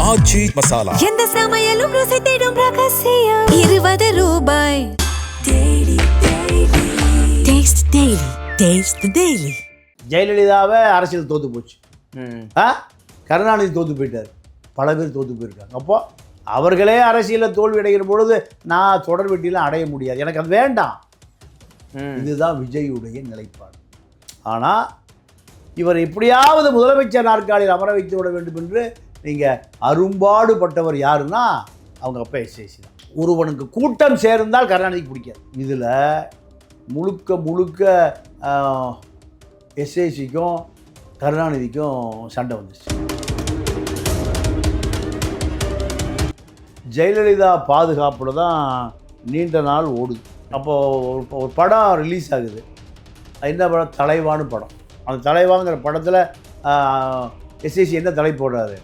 ஆச்சி மசாலா. எந்த சமையலும் ருசி தேடும் ரகசியம். 20 ரூபாய். ஜெயலலிதாவே அரசியல் தோத்து போச்சு. கருணாநிதி தோத்து போயிட்டார். பல பேர் தோத்து போயிருக்காங்க. அப்போ அவர்களே அரசியலில் தோல்வி அடைகிற பொழுது நான் தொடர் வெட்டிலாம் அடைய முடியாது, எனக்கு அது வேண்டாம். இதுதான் விஜயுடைய நிலைப்பாடு. ஆனால் இவர் எப்படியாவது முதலமைச்சர் நாற்காலியில் அமர வைத்து விட வேண்டும் என்று நீங்கள் அரும்பாடுபட்டவர் யாருன்னா அவங்க அப்பா எஸ்ஏசி தான். ஒருவனுக்கு கூட்டம் சேர்ந்தால் கருணாநிதிக்கு பிடிக்காது. இதில் முழுக்க முழுக்க எஸ்ஏசிக்கும் கருணாநிதிக்கும் சண்டை வந்துச்சு. ஜெயலலிதா பாதுகாப்பில் தான் நீண்ட நாள் ஓடுது. அப்போது ஒரு படம் ரிலீஸ் ஆகுது. என்ன படம்? தலைவான்னு படம். அந்த தலைவாங்கிற படத்தில் எஸ்ஏசி என்ன தலை போடுறாரு?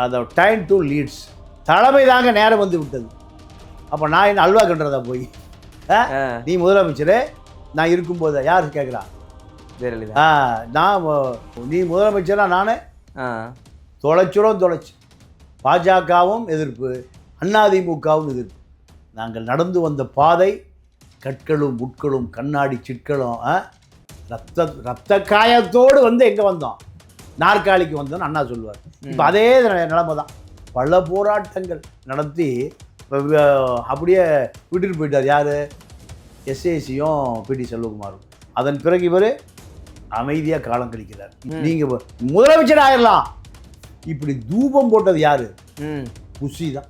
அந்த டைம் டு லீட்ஸ், தலைமை தாங்க நேரம் வந்து விட்டது. அப்போ நான் என்ன அல்வா கண்டுறதா போய் நீ முதலமைச்சர் நான் இருக்கும்போது யார் கேட்குறா? ஜெயலலிதா. நான் நீ முதலமைச்சராக நான் தொலைச்சு பாஜகவும் எதிர்ப்பு, அதிமுகவும் எதிர்ப்பு. நாங்கள் நடந்து வந்த பாதை கற்களும் முட்களும் கண்ணாடி சிற்களும் ரத்த காயத்தோடு வந்து எங்கே வந்தோம்? நாற்காலிக்கு வந்தோன்னு அண்ணா சொல்லுவார். இப்போ அதே நிலைமை தான். பல போராட்டங்கள் நடத்தி அப்படியே விட்டுட்டு போயிட்டார். யார்? எஸ்ஏசியும் பிடி செல்வகுமாரும். அதன் பிறகு இவர் அமைதியாக காலம் கழிக்கிறார். நீங்கள் முதலமைச்சர் ஆயிடலாம் இப்படி தூபம் போட்டது யார்? புஷி தான்.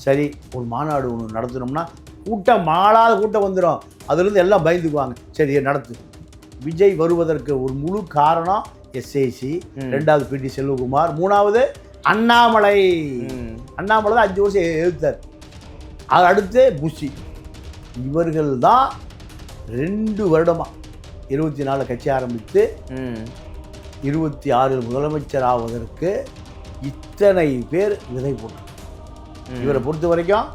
சரி, ஒரு மாநாடு ஒன்று நடத்தணும்னா கூட்டம் மாளாத கூட்டம் வந்துடும், அதுலேருந்து எல்லாம் பயந்துக்குவாங்க. சரி நடத்து. விஜய் வருவதற்கு ஒரு முழு காரணம் எஸ்ஏசி, ரெண்டாவது பிடி செல்வகுமார், மூணாவது அண்ணாமலை. அண்ணாமலை தான் 5 வருஷம் எதிர்த்தார். அது அடுத்து புஷி. இவர்கள் தான் 2 வருடமாக 24 கட்சி ஆரம்பித்து 26 முதலமைச்சர் ஆவதற்கு இத்தனை பேர் விதை போட்டார். இவரை பொறுத்த வரைக்கும்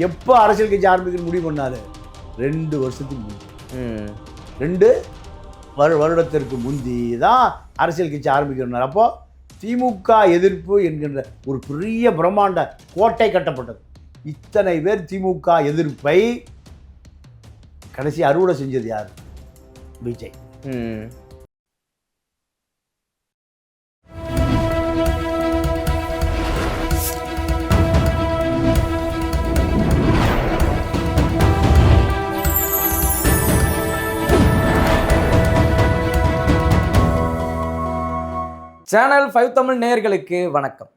எப்போ அரசியல் கட்சி ஆரம்பிக்கணும்னு முடிவு பண்ணார்? 2 வருஷத்துக்கு முந்தி, 2 வருடத்திற்கு முந்தி தான் அரசியல் கட்சி ஆரம்பிக்கணும்னார். அப்போது திமுக எதிர்ப்பு என்கின்ற ஒரு பெரிய பிரம்மாண்ட கோட்டை கட்டப்பட்டது. இத்தனை பேர் திமுக எதிர்ப்பை கடைசி அறுவடை செஞ்சது யார்? விஜய். சேனல் 5 தமிழ் நேயர்களுக்கு வணக்கம்.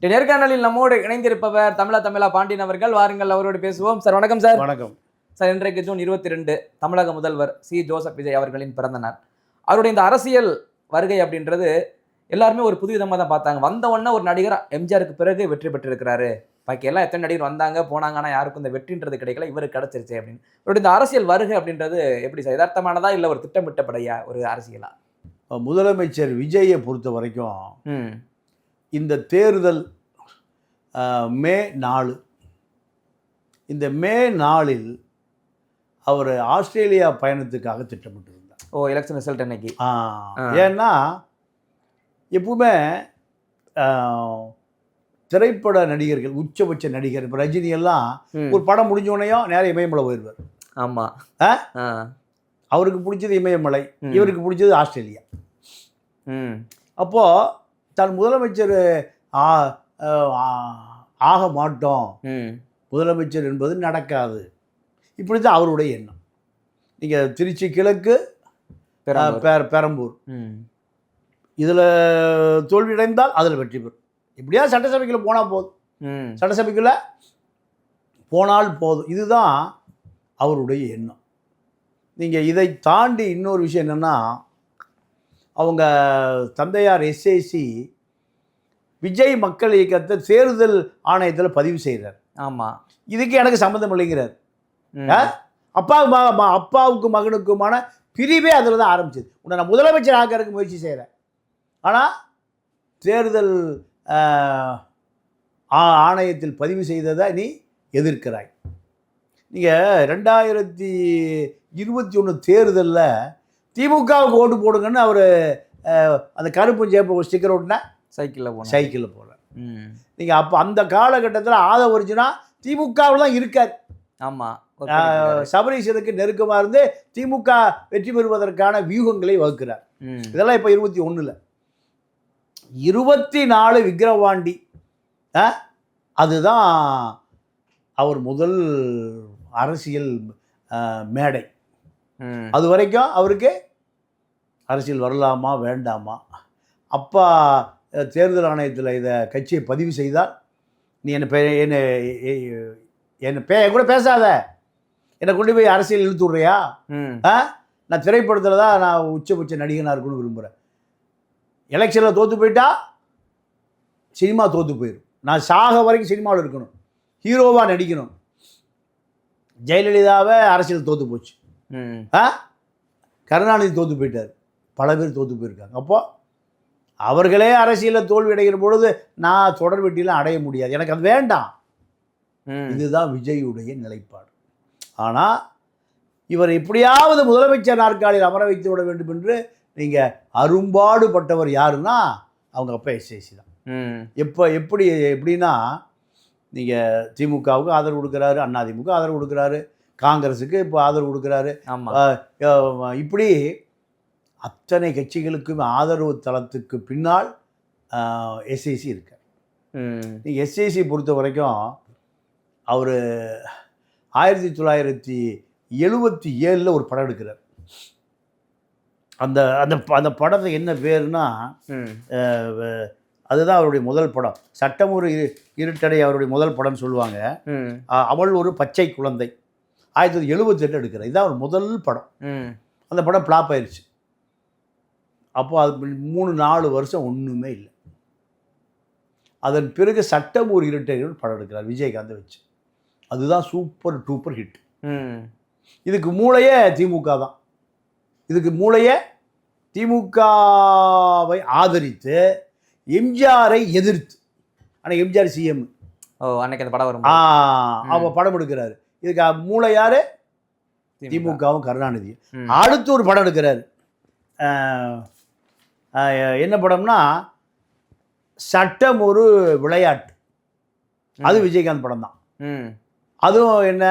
நேர்காணலில் நம்மோடு இணைந்திருப்பவர் தமிழா பாண்டியன் அவர்கள். வாருங்கள், அவரோடு பேசுவோம். சார் வணக்கம். சார் வணக்கம் சார். இன்றைக்கு ஜூன் 22 தமிழக முதல்வர் சி ஜோசப் விஜய் அவர்களின் பிறந்த நாள். அவருடைய இந்த அரசியல் வருகை அப்படின்றது எல்லாருமே ஒரு புது விதமாக தான் பார்த்தாங்க. வந்த உடனே ஒரு நடிகர் எம்ஜிஆருக்கு பிறகு வெற்றி பெற்றிருக்கிறாரு. பாக்கி எல்லாம் எத்தனை நடிகர் வந்தாங்க போனாங்க, ஆனால் யாருக்கும் இந்த வெற்றின்றது கிடைக்கல, இவருக்கு கிடைச்சிருச்சு அப்படின்னு. இவருடைய இந்த அரசியல் வருகை அப்படின்றது எப்படி சார்? யதார்த்தமானதா இல்லை ஒரு திட்டமிட்டப்படையா ஒரு அரசியலா? முதலமைச்சர் விஜயை பொறுத்த வரைக்கும் இந்த தேர்தல் மே 4, இந்த மே 4 அவர் ஆஸ்திரேலியா பயணத்துக்காக திட்டமிட்டிருந்தார். எலெக்ஷன் ரிசல்ட் அன்னைக்கு. ஏன்னா எப்பவுமே திரைப்பட நடிகர்கள், உச்சபட்ச நடிகர், இப்போ ரஜினி எல்லாம் ஒரு படம் முடிஞ்சோடனையும் நேரம் இமயமலை போயிடுவார். ஆமாம். அவருக்கு பிடிச்சது இமயமலை, இவருக்கு பிடிச்சது ஆஸ்திரேலியா. அப்போது தான் முதலமைச்சர் ஆக மாட்டோம், முதலமைச்சர் என்பது நடக்காது, இப்படி தான் அவருடைய எண்ணம். நீங்கள் திருச்சி கிழக்கு, பெரம்பூர் இதில் தோல்வியடைந்தால் அதில் வெற்றி பெறும். இப்படியா சட்டசபைக்குள்ள போனால் போதும், சட்டசபைக்குள்ள போனால் போதும், இதுதான் அவருடைய எண்ணம். நீங்கள் இதை தாண்டி இன்னொரு விஷயம் என்னென்னா, அவங்க தந்தையார் எஸ்ஏசி விஜய் மக்கள் இயக்கத்தை தேர்தல் ஆணையத்தில் பதிவு செய்கிறார். ஆமாம். இதுக்கு எனக்கு சம்மந்தம் இல்லைங்கிறார். அப்பாவுக்கு மகனுக்குமான பிரிவே அதில் தான் ஆரம்பிச்சது. உன்னை நான் முதலமைச்சர் ஆக்கிறதுக்கு முயற்சி செய்கிறேன், ஆனால் தேர்தல் ஆணையத்தில் பதிவு செய்ததை நீ எதிர்க்கிறாய். நீங்கள் 2021 தேர்தலில் திமுகவுக்கு ஓட்டு போடுங்கன்னு அவர் அந்த கருப்பு சேப்பு ஸ்டிக்கர் ஓட்டுனா சைக்கிளில் போகிறார். நீங்கள் அப்போ அந்த காலகட்டத்தில் ஆதவ அர்ஜுனா திமுகவில் தான் இருக்கார். ஆமாம், சபரீசனுக்கு நெருக்கமாக இருந்து திமுக வெற்றி பெறுவதற்கான வியூகங்களை வகுக்கிறார். இதெல்லாம் இப்போ 21 24 விக்கிரவாண்டி அதுதான் அவர் முதல் அரசியல் மேடை. அது வரைக்கும் அவருக்கு அரசியல் வரலாமா வேண்டாமா, அப்பா தேர்தல் ஆணையத்தில் இதை கட்சியை பதிவு செய்தால் நீ என்ன கூட பேசாத, என்னை கொண்டு போய் அரசியல் இழுத்து விட்றியா, நான் திரைப்படத்தில் தான் நான் உச்சபட்ச நடிகனாக இருக்கணும்னு விரும்புகிறேன், எலெக்ஷனில் தோற்று போயிட்டா சினிமா தோற்று போயிடும், நான் சாக வரைக்கும் சினிமாவில் இருக்கணும், ஹீரோவாக நடிக்கணும். ஜெயலலிதாவை அரசியல் தோற்று போச்சு, கருணாநிதி தோற்று போயிட்டார், பல பேர் தோற்று போயிருக்காங்க. அப்போது அவர்களே அரசியலில் தோல்வி அடைகிற பொழுது நான் தொடர் வெற்றிலாம் அடைய முடியாது, எனக்கு அது வேண்டாம். இதுதான் விஜயுடைய நிலைப்பாடு. ஆனால் இவர் எப்படியாவது முதலமைச்சர் நாற்காலியில் அமர வைத்து விட வேண்டும் என்று நீங்கள் அரும்பாடுபட்டவர் யாருன்னா அவங்க அப்பா எஸ்ஏசி தான். எப்படின்னா நீங்கள் திமுகவுக்கு ஆதரவு கொடுக்குறாரு, அதிமுக ஆதரவு கொடுக்குறாரு, காங்கிரஸுக்கு இப்போ ஆதரவு கொடுக்குறாரு, இப்படி அத்தனை கட்சிகளுக்கும் ஆதரவு தளத்துக்கு பின்னால் எஸ்ஐசி இருக்கார். எஸ்ஐசி பொறுத்த வரைக்கும் அவர் 1977 ஒரு படம் எடுக்கிறார். அந்த அந்த அந்த படத்தை என்ன பேருனா அதுதான் அவருடைய முதல் படம். சட்டம் ஒரு இருட்டடை அவருடைய முதல் படம்னு சொல்லுவாங்க. அவள் ஒரு பச்சை குழந்தை 1978 எடுக்கிறார். இதுதான் அவர் முதல் படம். அந்த படம் ஃப்ளாப் ஆயிடுச்சு. அப்போ அது 3-4 வருஷம் ஒன்றுமே இல்லை. அதன் பிறகு சட்டம் ஒரு இருட்டை படம் எடுக்கிறார் விஜயகாந்தை வச்சு. அதுதான் சூப்பர் டூப்பர் ஹிட். இதுக்கு மூளையே திமுக தான். இதுக்கு மூளையே திமுகவை ஆதரித்து எம்ஜிஆரை எதிர்த்து, ஆனால் எம்ஜிஆர் சிஎம் அன்னைக்கு அந்த படம் வரும், அவன் படம் எடுக்கிறாரு. இதுக்கு மூளை யாரு? திமுகவும் கருணாநிதியும். அடுத்து ஒரு படம் எடுக்கிறாரு. என்ன படம்னா சட்டம் ஒரு விளையாட்டு. அது விஜயகாந்த் படம் தான். அதுவும் என்ன,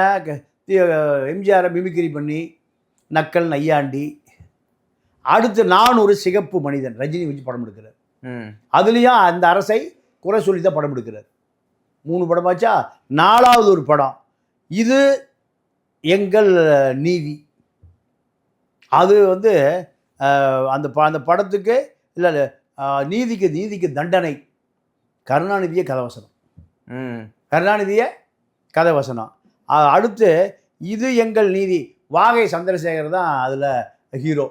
எம்ஜிஆரை மிமிக்ரி பண்ணி நக்கல் நையாண்டி. அடுத்து நான் ஒரு சிகப்பு மனிதன் ரஜினி வச்சு படம் எடுக்கிறார். அதுலேயும் அந்த அரசை குறை சொல்லி தான் படம் எடுக்கிறார். 3 படமாச்சா. 4வது ஒரு படம் இது எங்கள் நீதி. அது அந்த படத்துக்கு இல்லை நீதிக்கு தண்டனை கருணாநிதியே கதைவசனம். அடுத்து இது எங்கள் நீதி வாகை சந்திரசேகர் தான் அதில் ஹீரோ.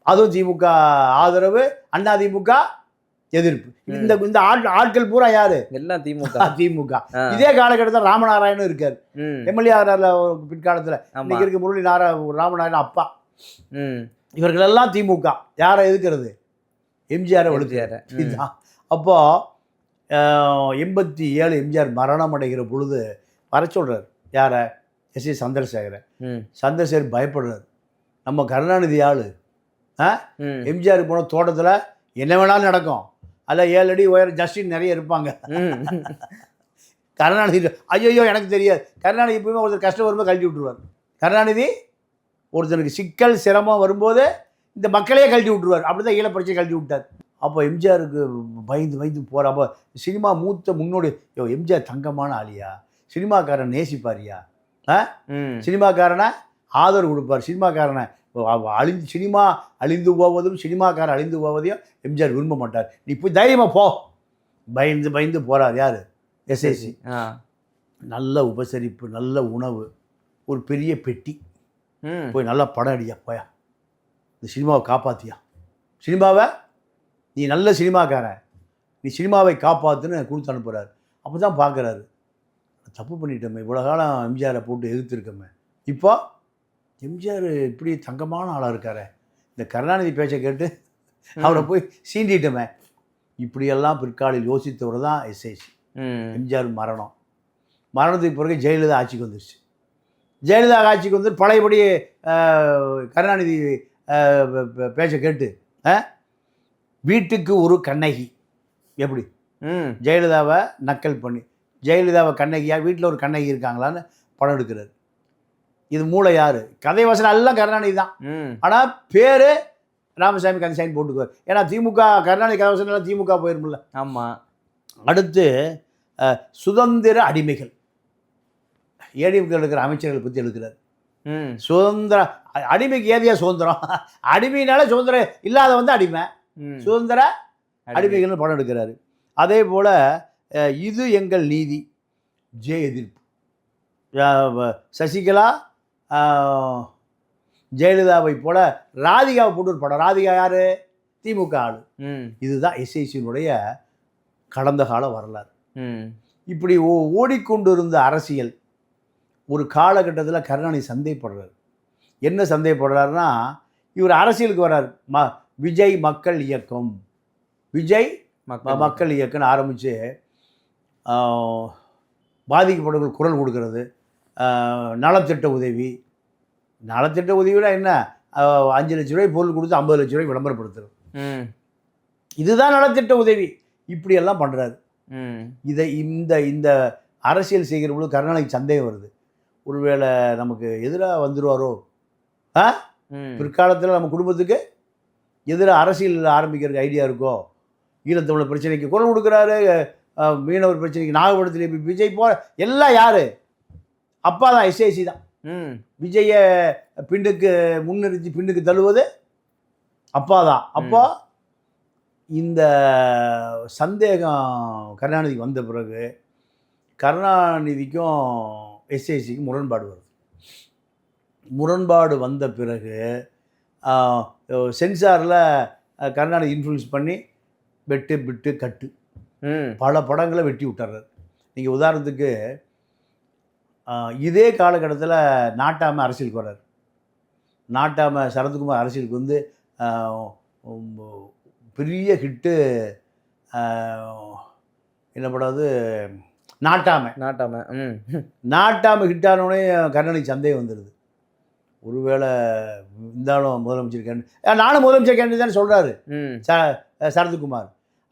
அதுவும் திமுக ஆதரவு, அதிமுக எதிர்ப்பு. இந்த ஆட்கள் பூரா யாரு? எல்லாம் திமுக. இதே காலகட்டத்தில் ராமநாராயணன் இருக்காரு, எம்எல்ஏ ஆகிறார்ல பிற்காலத்தில். இன்னைக்கு இருக்க முரளி ராமநாராயணன் அப்பா. இவர்கள் எல்லாம் திமுக. யாரை எதிர்க்கிறது? எம்ஜிஆரை ஒழுக்கிறாரு. இதுதான். அப்போ 87 எம்ஜிஆர் மரணம் அடைகிற பொழுது வர சொல்றாரு. யாரை? எஸ். சந்திரசேகரை. சந்திரசேகர் பயப்படுறாரு. நம்ம கருணாநிதி ஆளு, எம்ஜிஆர் போன தோட்டத்தில் என்ன வேணாலும் நடக்கும், அதில் 7 அடி உயரம் ஜஸ்டின் நிறைய இருப்பாங்க. கருணாநிதி ஐயோ எனக்கு தெரியாது. கருணாநிதி எப்பவுமே ஒருத்தர் கஷ்டம் வரும்போது கழட்டி விட்டுருவார். கருணாநிதி ஒருத்தனுக்கு சிக்கல் சிரமம் வரும்போது இந்த மக்களையே கழட்டி விட்டுருவார். அப்படி தான் ஈழப்பரிச்சை கழட்டி விட்டார். அப்போ எம்ஜிஆருக்கு பயந்து போகிற. அப்போ சினிமா மூத்த முன்னோடி எம்ஜிஆர் தங்கமான ஆளியா, சினிமாக்காரன் நேசிப்பாரியா, சினிமாக்காரனை ஆதரவு கொடுப்பார், சினிமாக்காரனை சினிமா அழிந்து போவதும் சினிமாக்காரன் அழிந்து போவதையும் எம்ஜிஆர் விரும்ப மாட்டார். நீ போய் தைரியமாக போ. பயந்து போகிறார். யார்? எஸ்ஏசி. நல்ல உபசரிப்பு, நல்ல உணவு, ஒரு பெரிய பெட்டி. போய் நல்லா படம் அடியா, போயா இந்த சினிமாவை காப்பாற்றியா, சினிமாவை நீ நல்ல சினிமாக்காரன், நீ சினிமாவை காப்பாற்றுன்னு கொடுத்து அனுப்புகிறாரு. அப்போ தான் பார்க்குறாரு, தப்பு பண்ணிட்டோமே, இவ்வளோ காலம் எம்ஜிஆரை போட்டு எதிர்த்துருக்கோமே, இப்போ எம்ஜிஆர் இப்படி தங்கமான ஆளாக இருக்காரு, இந்த கருணாநிதி பேச்சை கேட்டு அவரை போய் சீண்டிட்டோமே. இப்படியெல்லாம் பிற்காலில் யோசித்தவர் தான் எஸ்ஐசி. எம்ஜிஆர் மரணத்துக்கு பிறகு ஜெயலலிதா ஆட்சிக்கு வந்துருச்சு. ஜெயலலிதா ஆட்சிக்கு வந்து பழையபடி கருணாநிதி பேச்சை கேட்டு வீட்டுக்கு ஒரு கண்ணகி எப்படி ஜெயலலிதாவை நக்கல் பண்ணி, ஜெயலலிதாவை கண்ணகியாக வீட்டில் ஒரு கண்ணகி இருக்காங்களான்னு படம் எடுக்கிறார். இது மூளை யார்? கதை வசனம் எல்லாம் கருணாநிதி தான். ஆனால் பேர் ராமசாமி கந்தசாமி போட்டுக்குவார். ஏன்னா திமுக கருணாநிதி கதை வசனம் எல்லாம் திமுக போயிருமில்ல. ஆமாம். அடுத்து சுதந்திர அடிமைகள், ஏடிஎம்கே இருக்கிற அமைச்சர்கள் பற்றி எடுக்கிறார். சுதந்திர அடிமைக்கு ஏதியா சுதந்திரம்? அடிமைனால சுதந்திரம் இல்லாத வந்து அடிமை, சுதந்திர அடிமைகள்னு படம் எடுக்கிறாரு. அதே போல் இது எங்கள் நீதி, எதிர்ப்பு, சசிகலா ஜெயலலிதாவை போல ராதிகாவை போட்டு ஒரு படம். ராதிகா யார்? திமுக ஆளு. இதுதான் எஸ்ஐசியினுடைய கடந்த கால வரலாறு. இப்படி ஓடிக்கொண்டு இருந்த அரசியல் ஒரு காலகட்டத்தில் கருணாநிதி சந்தேகப்படுறாரு. என்ன சந்தேகப்படுறாருன்னா, இவர் அரசியலுக்கு வர்றார். விஜய் மக்கள் இயக்கம், விஜய் மக்கள் இயக்கம்னு ஆரம்பித்து பாதிக்கப்பட்டவர்கள் குரல் கொடுக்கறது, நலத்திட்ட உதவி. நலத்திட்ட உதவினா என்ன? 5 லட்ச ரூபாய் பொருள் கொடுத்து 50 லட்ச ரூபாய் விளம்பரப்படுத்துறது, இதுதான் நலத்திட்ட உதவி. இப்படியெல்லாம் பண்ணுறாரு. இதை இந்த அரசியல் செய்கிற பொழுது கருணாநிதிக்கு சந்தேகம் வருது. ஒருவேளை நமக்கு எதிராக வந்துடுவாரோ, பிற்காலத்தில் நம்ம குடும்பத்துக்கு எதிராக அரசியல் ஆரம்பிக்கிறதுக்கு ஐடியா இருக்கோ. ஈழத்தமிழர் பிரச்சனைக்கு குரல் கொடுக்குறாரு, மீனவர் பிரச்சனைக்கு நாகப்பட்டினத்தில் விஜய் போ எல்லாம் யார்? அப்பா தான், எஸ்ஐசி தான். விஜயை பின்னுக்கு முன்னிறுத்தி பின்னுக்கு தள்ளுவது அப்பா தான். அப்போ இந்த சந்தேகம் கருணாநிதிக்கு வந்த பிறகு கருணாநிதிக்கும் எஸ்ஐசிக்கும் முரண்பாடு வருது. முரண்பாடு வந்த பிறகு சென்சாரில் கருணாநிதி இன்ஃப்ளூயன்ஸ் பண்ணி வெட்டு பிட்டு கட்டு பல படங்களை வெட்டி விட்டுறாரு. நீங்கள் உதாரணத்துக்கு இதே காலகட்டத்தில் நாட்டாமை அரசியலுக்கு வர்றார். நாட்டாமை சரத்குமார் அரசியலுக்கு வந்து பெரிய ஹிட்டு என்ன படாது நாட்டாமை. நாட்டாமை ஹிட்டானோடனே கருணாநிதி சந்தேகம் வந்துடுது. ஒருவேளை இருந்தாலும் முதலமைச்சர் கேண்டு நானும் முதலமைச்சர் கேண்டு தானே சொல்கிறாரு சரத்குமார்.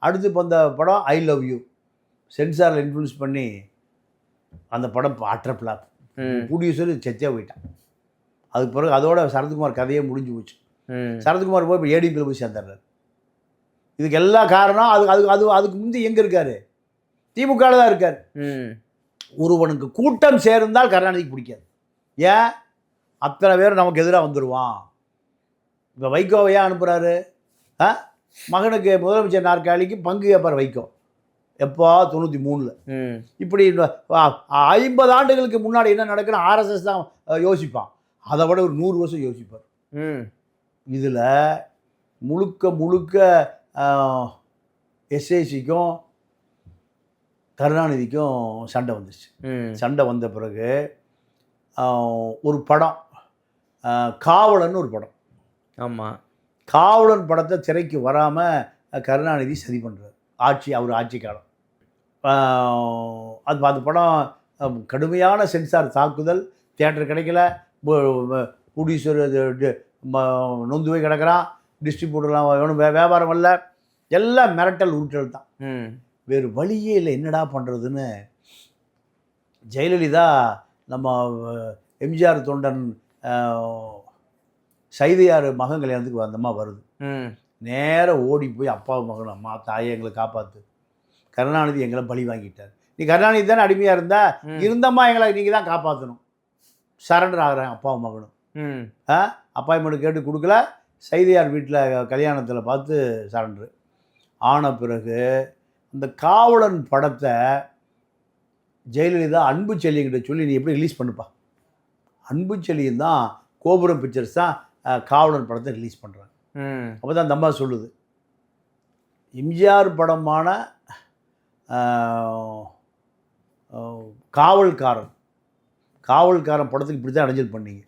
அடுத்து இப்போ அந்த படம் ஐ லவ் யூ சென்சாரில் இன்ஃப்ளூயன்ஸ் பண்ணி அந்த படம் அட்ரப்ளாப் ப்ரொடியூசர் செச்சே போயிட்டான். அதுக்கு பிறகு அதோட சரத்குமார் கதையே முடிஞ்சு போச்சு. சரத்குமார் போய் இப்போ ஏடிஎம்கேல போய் சேர்ந்துடுறாரு. இதுக்கு எல்லா காரணம் அதுக்கு முந்தி எங்கே இருக்கார்? திமுகவில் தான் இருக்கார். ஒருவனுக்கு கூட்டம் சேர்ந்தால் கருணாநிதிக்கு பிடிக்காது. ஏன்? அத்தனை பேர் நமக்கு எதிராக வந்துடுவான். இப்போ வைகோவை ஏன் அனுப்புகிறாரு? மகனுக்கு முதலமைச்சர் நாற்காலிக்கு பங்கு கேட்பார் வைகோ. எப்போ? 93. இப்படி 50 ஆண்டுகளுக்கு முன்னாடி என்ன நடக்குன்னு ஆர்எஸ்எஸ் தான் யோசிப்பான். அதை விட ஒரு 100 வருஷம் யோசிப்பார். இதில் முழுக்க எஸ்ஐசிக்கும் கருணாநிதிக்கும் சண்டை வந்துச்சு. சண்டை வந்த பிறகு ஒரு படம் காவலன் ஒரு படம். ஆமாம். காவலன் படத்தை திரைக்கு வராமல் கருணாநிதி சதி பண்ணுறாரு. அவர் ஆட்சி காலம். அந்த படம் கடுமையான சென்சார் தாக்குதல். தியேட்டர் கிடைக்கல, ப்ரொடியூசர் நொந்து போய் கிடக்கிறான், டிஸ்ட்ரிபியூட்டர்லாம் வேணும், வியாபாரம் இல்லை, எல்லாம் மிரட்டல் உருட்டல் தான். வேறு வழியே இல்லை, என்னடா பண்ணுறதுன்னு ஜெயலலிதா நம்ம எம்ஜிஆர் தொண்டன் சைதையார் மகன் கல்யாணத்துக்கு வந்தம்மா வருது. நேராக ஓடி போய் அப்பா மகன், அம்மா தாயை எங்களை காப்பாற்று, கருணாநிதி எங்களை பழி வாங்கிட்டார், நீ கருணாநிதி தானே அடிமையாக இருந்தம்மா எங்களை நீங்கள் தான் காப்பாற்றணும். சரண்டர் ஆகிறேன் அப்பாவும் மகனும். அப்பாயின்மெண்ட் கேட்டு கொடுக்கல, சைதையார் வீட்டில் கல்யாணத்தில் பார்த்து சரண்டரு ஆன பிறகு அந்த காவலன் படத்தை ஜெயலலிதா அன்பு செல்லிங்கிட்ட சொல்லி நீ எப்படி ரிலீஸ் பண்ணுப்பா. அன்பு செல்லியும் தான் கோபுரம் பிக்சர்ஸ் தான் காவலன் படத்தை ரிலீஸ் பண்ணுறாங்க. அப்போ தான் அந்த அம்மா சொல்லுது, எம்ஜிஆர் படமான காவல்காரன் படத்துக்கு இப்படி தான் அடைஞ்சல் பண்ணீங்க.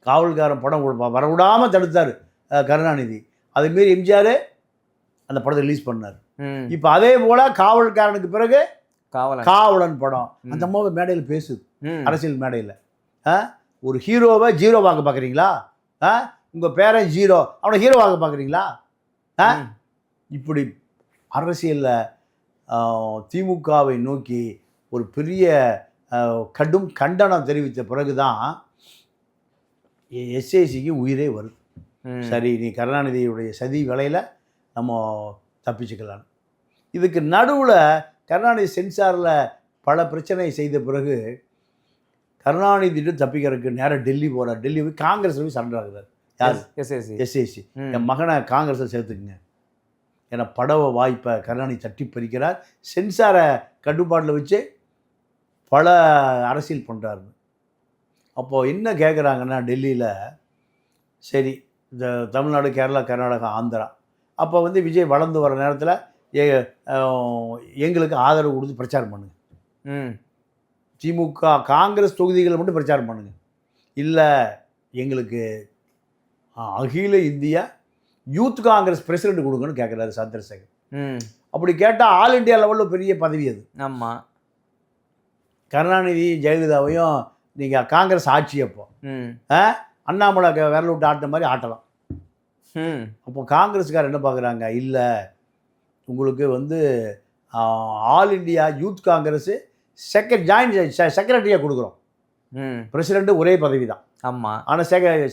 காவல்காரன் படம் வரவிடாமல் தடுத்தார் கருணாநிதி. அதேமாரி எம்ஜிஆர் அந்த படத்தை ரிலீஸ் பண்ணார். இப்போ அதே போல் காவல்காரனுக்கு பிறகு காவலன் படம். அந்த அம்மாவை மேடையில் பேசுது, அரசியல் மேடையில். ஒரு ஹீரோவை ஜீரோவாக பார்க்குறீங்களா? உங்கள் பேரன் ஜீரோ, அவனை ஹீரோவாக பார்க்குறீங்களா? இப்படி அரசியலில் திமுகவை நோக்கி ஒரு பெரிய கடும் கண்டனம் தெரிவித்த பிறகு தான் எஸ்ஏசிக்கு உயிரே வருது. சரி, நீ கருணாநிதியுடைய சதி வேலையில் நம்ம தப்பிச்சுக்கலாம். இதுக்கு நடுவில் கருணாநிதி சென்சாரில் பல பிரச்சனை செய்த பிறகு கருணாநிதிட்டு தப்பிக்கிறதுக்கு நேராக டெல்லி போகிறார். டெல்லி போய் காங்கிரஸ் போய் சரண்டர் ஆகுறார். யார்? எஸ்ஏசி. என் மகனை காங்கிரஸில் சேர்த்துக்குங்க. ஏன்னா படவ வாய்ப்பை கருணாநிதி தட்டி பறிக்கிறார். சென்சாரை கட்டுப்பாட்டில் வச்சு பல அரசியல் பண்ணுறாரு. அப்போது என்ன கேட்குறாங்கன்னா டெல்லியில், சரி இந்த தமிழ்நாடு, கேரளா, கர்நாடகா, ஆந்திரா, அப்போ வந்து விஜய் வளர்ந்து வர நேரத்தில் எங்களுக்கு ஆதரவு கொடுத்து பிரச்சாரம் பண்ணுங்க. திமுக காங்கிரஸ் தொகுதிகளை மட்டும் பிரச்சாரம் பண்ணுங்க. இல்லை, எங்களுக்கு அகில இந்தியா யூத் காங்கிரஸ் பிரசிடென்ட் கொடுங்கன்னு கேட்குறாரு சந்திரசேகர். அப்படி கேட்டால் ஆல் இண்டியா லெவலில் பெரிய பதவி அது. ஆமாம். கருணாநிதி ஜெயலலிதாவையும் நீங்கள் காங்கிரஸ் ஆட்சி அப்போ அண்ணாமலை விரல் விட்டு ஆட்டின மாதிரி ஆட்டலாம். அப்போ காங்கிரஸ்கார் என்ன பார்க்குறாங்க, இல்லை உங்களுக்கு வந்து ஆல் இண்டியா யூத் காங்கிரஸ் செக்ரட்டரியாக கொடுக்குறோம். பிரசிடென்ட் ஒரே பதவி தான். ஆமாம். ஆனால்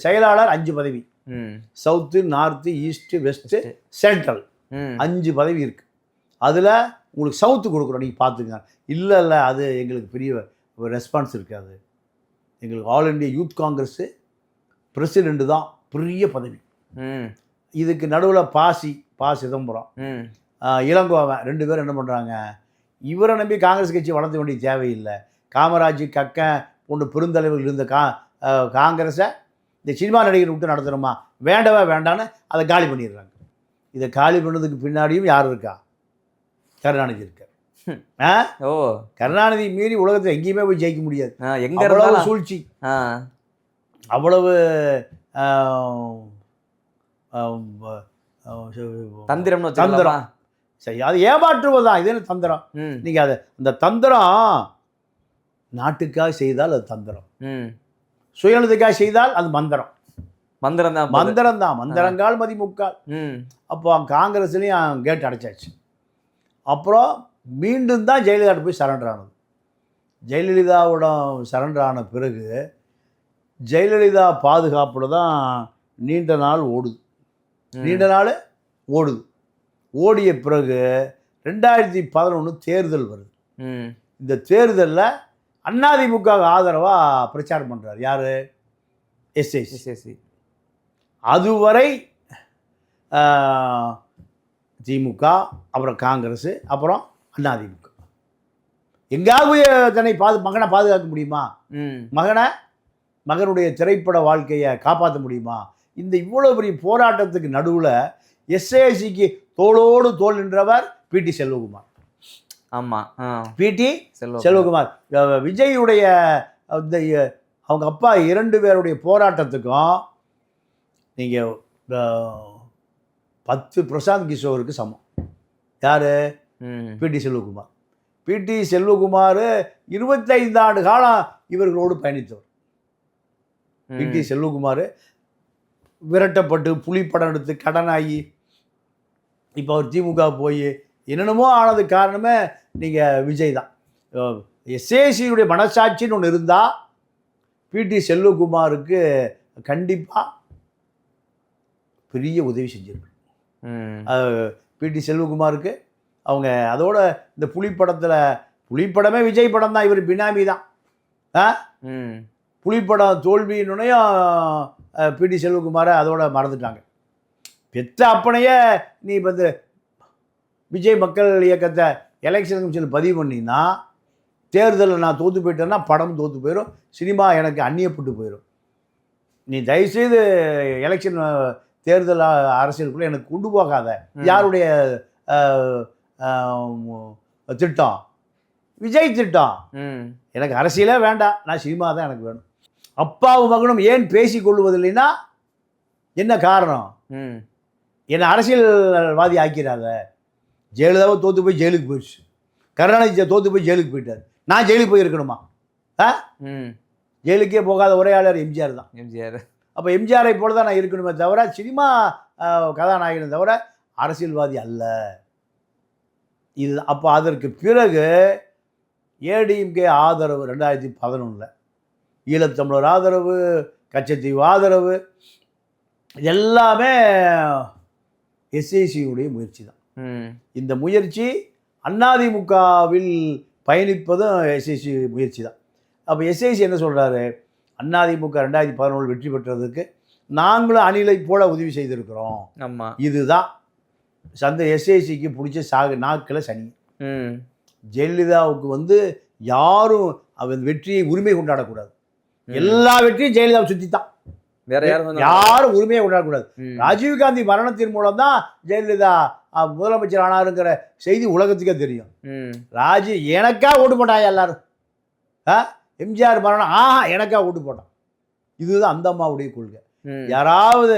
செயலாளர் 5 பதவி. South, north, east, west, central 5 பதவி இருக்குது. அதில் உங்களுக்கு சவுத்து கொடுக்குறோம், நீங்கள் பார்த்துங்க. இல்லை இல்லை, அது எங்களுக்கு பெரிய ரெஸ்பான்ஸ் இருக்காது. எங்களுக்கு all India youth Congress president தான் பெரிய பதவி. இதுக்கு நடுவில் பா சிதம்பரம், இளங்கோவன் 2 பேரும் என்ன பண்ணுறாங்க, இவரை நம்பி காங்கிரஸ் கட்சி வளர்த்த வேண்டிய தேவையில்லை. காமராஜ், கக்கன் போன்ற பெருந்தலைவர்கள் இருந்த காங்கிரஸை இந்த சினிமா நடிகர் விட்டு நடத்தணுமா, வேண்டவே வேண்டான்னு அதை காலி பண்ணிடுறாங்க. இதை காலி பண்ணதுக்கு பின்னாடியும் யார் இருக்கா? கருணாநிதி இருக்கார். கருணாநிதி மீறி உலகத்தில் எங்கேயுமே போய் ஜெயிக்க முடியாது. எவ்வளவு சூழ்ச்சி, அவ்வளவு தந்திரம். சரி, அது ஏமாற்றுவதுதான். இது என்ன தந்திரம்? நீங்கள் அதை அந்த தந்திரம் நாட்டுக்காக செய்தால் அது தந்திரம், சுயநலத்துக்காக செய்தால் அது மந்திரம். மந்திரம் தான். மந்திரங்கால் மதிமுக்கால். அப்போ காங்கிரஸ்லேயும் கேட் அடைச்சாச்சு. அப்புறம் மீண்டும் தான் ஜெயலலிதா போய் சரண்டர் ஆனது. ஜெயலலிதாவோட சரண்டர் ஆன பிறகு ஜெயலலிதா பாதுகாப்பில் தான் நீண்ட நாள் ஓடுது. ஓடிய பிறகு 2011 தேர்தல் வருது. இந்த தேர்தலில் அதிமுக ஆதரவாக பிரச்சாரம் பண்ணுறார். யார்? எஸ்ஏசி. அதுவரை திமுக, அப்புறம் காங்கிரஸ், அப்புறம் அதிமுக. எங்காவது தன்னை மகனை பாதுகாக்க முடியுமா? மகனுடைய திரைப்பட வாழ்க்கையை காப்பாற்ற முடியுமா? இந்த இவ்வளோ பெரிய போராட்டத்துக்கு நடுவில் எஸ்ஏசிக்கு தோளோடு தோல் நின்றவர் பிடி செல்வகுமார். ஆமாம், பிடி செல்வகுமார். விஜயுடைய அவங்க அப்பா 2 பேருடைய போராட்டத்துக்கும் நீங்கள் 10 பிரசாந்த் கிஷோருக்கு சமம். யார்? பிடி செல்வகுமார். பிடி செல்வகுமார் 25 ஆண்டு காலம் இவர்களோடு பயணித்தவர். பிடி செல்வகுமார் விரட்டப்பட்டு புலிப்படம் எடுத்து கடனாகி இப்போ அவர் திமுக போய் என்னென்னமோ ஆனது காரணமே நீங்கள் விஜய் தான். எஸ்ஏசியுடைய மனசாட்சின்னு ஒன்று இருந்தால் பிடி செல்வகுமாருக்கு கண்டிப்பாக பெரிய உதவி செஞ்சிருக்கு. பிடி செல்வகுமாருக்கு அவங்க அதோட இந்த புலிப்படமே விஜய் படம் தான், இவர் பினாமி தான். புலிப்படம் தோல்வியினுடையும் பிடி செல்வகுமாரை அதோட மறந்துட்டாங்க. பெற்ற அப்பனையே நீ இப்போ இந்த விஜய் மக்கள் இயக்கத்தை எலெக்ஷன் கமிஷனில் பதிவு பண்ணினா தேர்தலில் நான் தோற்று போயிட்டேன்னா படம் தோற்று போயிடும், சினிமா எனக்கு அந்நியப்பட்டு போயிடும். நீ தயவுசெய்து எலெக்ஷன் தேர்தல் அரசியலுக்குள்ளே எனக்கு கொண்டு போகாத. யாருடைய திட்டம்? விஜய் திட்டம். எனக்கு அரசியலே வேண்டாம், நான் சினிமா தான் எனக்கு வேணும். அப்பாவும் மகனும் ஏன் பேசி கொள்வதில்லைன்னா என்ன காரணம்? என்னை அரசியல்வாதி ஆக்கிறாத. ஜெயலலிதாவை தோற்று போய் ஜெயிலுக்கு போயிடுச்சு, கருணாநிதி தோற்று போய் ஜெயிலுக்கு போயிட்டார். நான் ஜெயிலுக்கு போயிருக்கணுமா? ஜெயிலுக்கே போகாத ஒரே ஆளர் எம்ஜிஆர் தான். அப்போ எம்ஜிஆரை போல தான் நான் இருக்கணுமே தவிர சினிமா கதாநாயகனை தவிர அரசியல்வாதி அல்ல. இது அப்போ அதற்கு பிறகு ஏடிஎம்கே ஆதரவு 2011 ஈழத்தமிழர் ஆதரவு, கச்சத்தீவு ஆதரவு, எல்லாமே எஸ்ஐசியுடைய முயற்சி தான். இந்த முயற்சி அதிமுகவில் பயணிப்பதும் எஸ்ஐசி முயற்சி தான். அப்போ எஸ்ஐசி என்ன சொல்கிறாரு, அதிமுக 2011 வெற்றி பெற்றதுக்கு நாங்களும் அணிலை போல உதவி செய்திருக்கிறோம். ஆமாம், இதுதான் அந்த எஸ்ஐசிக்கு பிடிச்ச நாக்கில் சனி. ஜெயலலிதாவுக்கு யாரும் அவன் வெற்றியை உரிமை கொண்டாடக்கூடாது. எல்லா வெற்றியும் ஜெயலலிதாவை சுற்றி தான், வேற யாரும் உரிமையை கொண்டாடக்கூடாது. ராஜீவ்காந்தி மரணத்தின் மூலம் தான் ஜெயலலிதா முதலமைச்சர் ஆனாருங்கிற செய்தி உலகத்துக்கே தெரியும். எனக்கா ஓட்டு போட்டாங்க எல்லாரும். எம்ஜிஆர் மரணம், எனக்கா ஓட்டு போட்டான். இதுதான் அந்த அம்மாவுடைய கொள்கை. யாராவது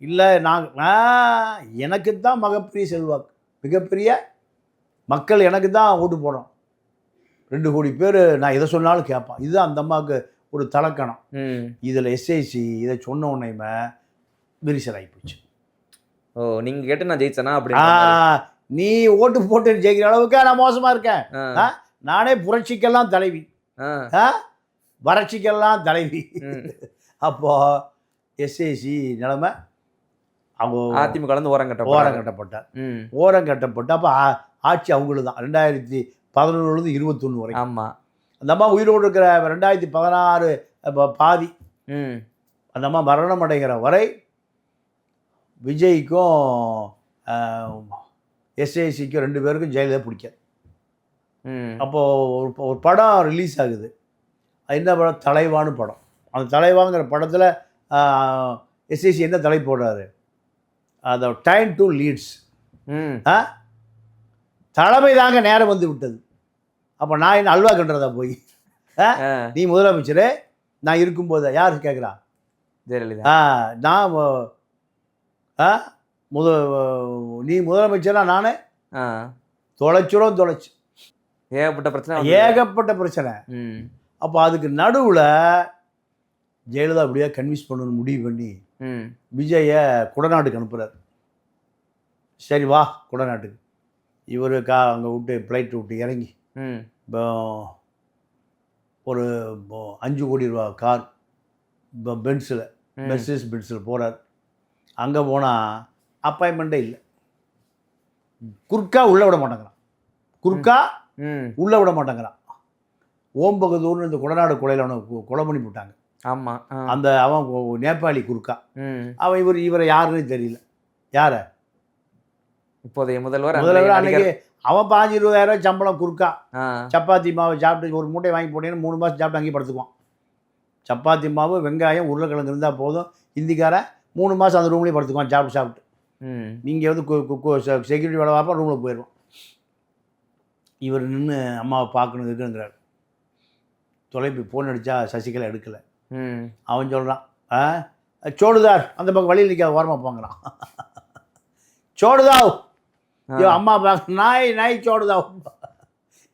இல்லை எனக்கு தான் மிகப்பெரிய செல்வாக்கு, மிகப்பெரிய மக்கள் எனக்கு தான் ஓட்டு போடணும், 2 கோடி பேர் நான் எதை சொன்னாலும் கேட்பான். இதுதான் அந்த அம்மாவுக்கு ஒரு தலக்கணம். இதில் எஸ்ஐசி இதை சொன்ன உடனேயுமே விரிசல் ஆகிப்போச்சு. ஓ, நீங்கள் கேட்டு நான் ஜெயிச்சேனா அப்படி? நீ ஓட்டு போட்டு ஜெயிக்கிற அளவுக்கு நான் மோசமாக இருக்கேன். நானே புரட்சிக்கெல்லாம் தலைவி, வறட்சிக்கெல்லாம் தலைவி. அப்போ எஸ்ஐசி நிலைமை அவங்க அதிமுக ஓரம் கட்டப்பட்டார். ஓரம் கட்டப்பட்டு அப்போ ஆட்சி அவங்களுக்கு தான் 2011 21 வரை. ஆமாம், அந்த அம்மா உயிரோடு இருக்கிற 2016 பாதி அந்த அம்மா மரணம் அடைகிற வரை விஜய்க்கும் எஸ்ஐசிக்கும் 2 பேருக்கும் ஜெயலலிதா பிடிக்காது. அப்போது ஒரு படம் ரிலீஸ் ஆகுது. என்ன படம்? தலைவான்னு படம். அந்த தலைவாங்கிற படத்தில் எஸ்ஐசி என்ன தலை போடுறாரு, அதை டைம் டு லீட்ஸ், தலைமை தாங்க நேரம் வந்து விட்டது. அப்போ நான் என்ன அல்வா கண்டுறதா போய் நீ முதலமைச்சர் நான் இருக்கும்போது யார் கேட்குறா? ஜெயலலிதா. நான் நீ முதலமைச்சரா நானே தொலைச்சு ஏகப்பட்ட பிரச்சனை. அப்போ அதுக்கு நடுவில் ஜெயலலிதா அப்படியே கன்வின்ஸ் பண்ணணும்னு முடிவு பண்ணி விஜயை குடநாட்டுக்கு அனுப்புகிறார். சரி வா குடநாட்டுக்கு. இவர் அங்கே விட்டு ஃப்ளைட் விட்டு இறங்கி இப்போ ஒரு 5 கோடி ரூபா கார் மெர்சிடிஸ் பென்ஸில் போகிறார். அங்கே போனால் அப்பாயின்மெண்ட்டே இல்லை. குறுக்கா உள்ளே விட மாட்டேங்கிறான். உள்ளே விட மாட்டேங்கிறான். ஓம் பகதூர்னு இந்த குடநாடு கொலையில் அவனை கொலை பண்ணி போட்டாங்க. ஆமாம், அந்த அவன் நேபாளி குறுக்கா. அவன் இவரை யாருன்னு தெரியல. யாரை? இப்போதைய முதல்வர். அன்னைக்கு அவன் 15-20,000 சம்பளம் குறுக்கா. சப்பாத்தி மாவு சாப்பிட்டு ஒரு மூட்டை வாங்கி போட்டேன்னு 3 மாதம் சாப்பிட்டு அங்கேயே படுத்துக்குவான். சப்பாத்தி மாவு, வெங்காயம், உருளைக்கிழங்கு இருந்தால் போதும். ஹிந்திக்காரன் 3 மாதம் அந்த ரூம்லேயே படுத்துக்குவான் சாப்பிட்டு. நீங்கள் செக்யூரிட்டி வேலை பார்ப்பா ரூமில் போயிடுவான். இவர் நின்று அம்மாவை பார்க்கணும் இருக்குங்கிறார். ஃபோன் அடித்தா சசிகலா எடுக்கலை. அவன் சொல்கிறான், சோடுதார் அந்த பக்கம் வழியில் நிற்காத ஓரமாக போங்கிறான். சோடுதாவ் அம்மா பார்க்க நாய் சோடுதாவ்.